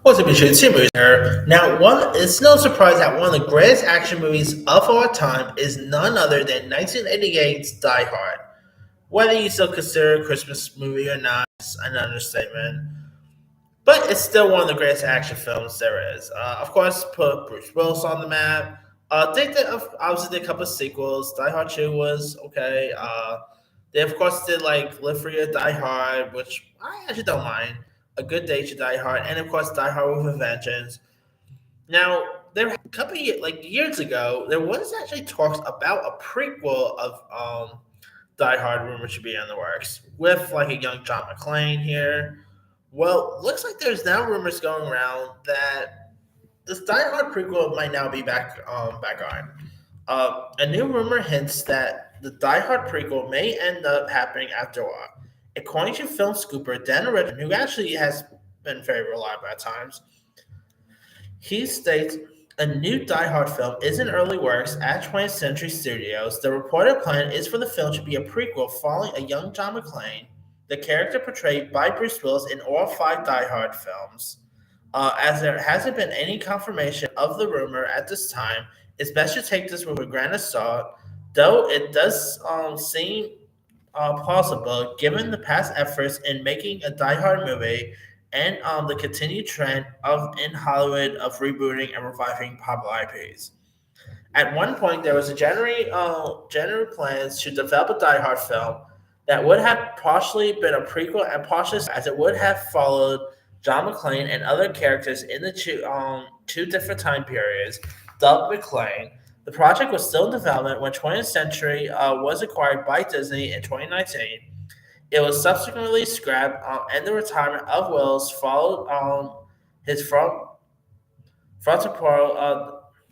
What's up, YouTube? Two movies here. Now, it's no surprise that one of the greatest action movies of our time is none other than 1988's Die Hard. Whether you still consider it a Christmas movie or not is an understatement, but it's still one of the greatest action films there is. Of course, put Bruce Willis on the map. They did obviously did a couple of sequels. Die Hard 2 was okay. They of course did like Live Free or Die Hard, which I actually don't mind. A Good Day to Die Hard, and of course Die Hard with a Vengeance. Now, there a couple of years ago, there was actually talks about a prequel of Die Hard, rumored to be in the works, with like a young John McClane here. Well, looks like there's now rumors going around that this Die Hard prequel might now be back on. A new rumor hints that the Die Hard prequel may end up happening after all. According to film scooper Dan Ritter, who actually has been very reliable at times, he states a new Die Hard film is in early works at 20th Century Studios. The reported plan is for the film to be a prequel following a young John McClane, the character portrayed by Bruce Willis in all five Die Hard films. As there hasn't been any confirmation of the rumor at this time, it's best to take this with a grain of salt, though it does seem plausible given the past efforts in making a Die Hard movie and the continued trend of in Hollywood of rebooting and reviving popular IPs. At one point, there was a general plans to develop a Die Hard film that would have partially been a prequel and partially as it would have followed John McClane and other characters in the two different time periods, dubbed McClane. The project was still in development when 20th Century was acquired by Disney in 2019. It was subsequently scrapped, and the retirement of Wills followed his frontal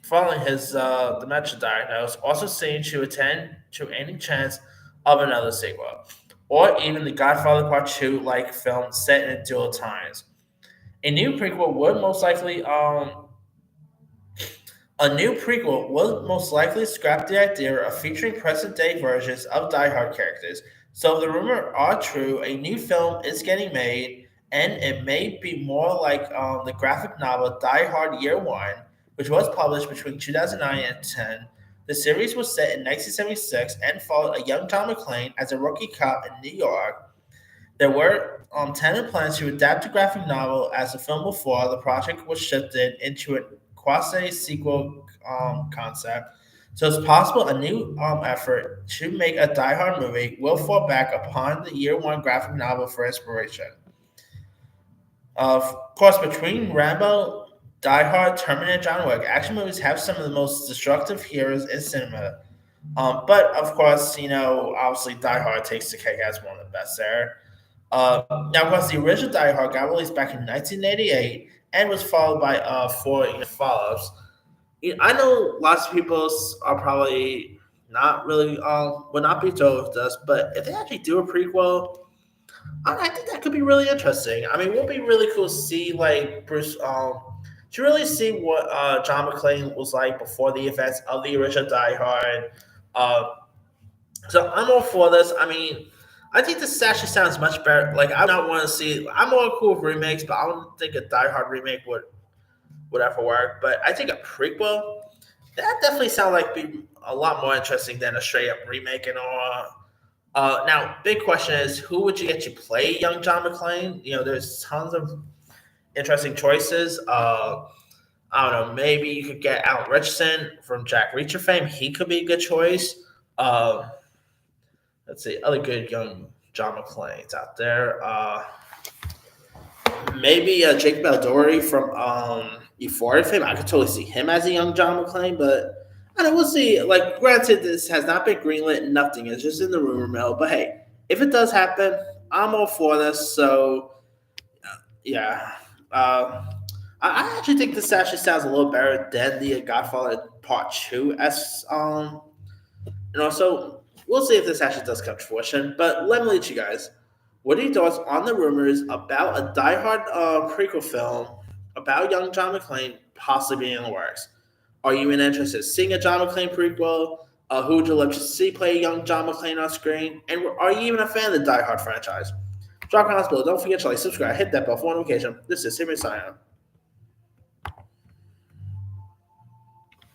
following his dementia diagnosis, also seemed to attend to any chance of another sequel, or even the Godfather Part 2 like film set in dual times. A new prequel would most likely A new prequel will most likely scrap the idea of featuring present day versions of Die Hard characters. So if the rumor are true, a new film is getting made, and it may be more like the graphic novel Die Hard Year One, which was published between 2009 and 10. The series was set in 1976 and followed a young John McClane as a rookie cop in New York. There were tentative plans to adapt the graphic novel as a film before the project was shifted into a quasi-sequel concept. So it's possible a new effort to make a Die Hard movie will fall back upon the year one graphic novel for inspiration. Of course, between Rambo, Die Hard, Terminator, and John Wick, action movies have some of the most destructive heroes in cinema. But of course, obviously Die Hard takes the cake as one of the best there. Now, of course, the original Die Hard got released back in 1988 and was followed by four follow-ups. I know lots of people are probably not really will not be thrilled with this, but if they actually do a prequel, I think that could be really interesting. I mean, it would be really cool to see like Bruce to really see what John McClane was like before the events of the original Die Hard. Uh, so I'm all for this. I mean, I think this actually sounds much better. Like I don't want to see. I'm more cool with remakes, but I don't think a Die Hard remake would ever work. But I think a prequel that definitely sounds like be a lot more interesting than a straight up remake and all. Now, big question is who would you get to play young John McClane? There's tons of interesting choices. I don't know. Maybe you could get Alan Richardson from Jack Reacher fame. He could be a good choice. Uh, let's see, other good young John McClane's out there. Maybe Jake Baldori from Euphoria fame. I could totally see him as a young John McClane, but I don't know. We'll see. Like, granted, this has not been greenlit. Nothing. It's just in the rumor mill. But hey, if it does happen, I'm all for this. So, yeah. I actually think this actually sounds a little better than the Godfather Part 2 as and also we'll see if this actually does come to fruition. But let me let you guys. What are your thoughts on the rumors about a Die Hard prequel film about young John McClane possibly being in the works? Are you even interested in seeing a John McClane prequel? Who would you love to see play young John McClane on screen? And are you even a fan of the Die Hard franchise? Drop comments below. Don't forget to like, subscribe, hit that bell for notification. This is Simon signing.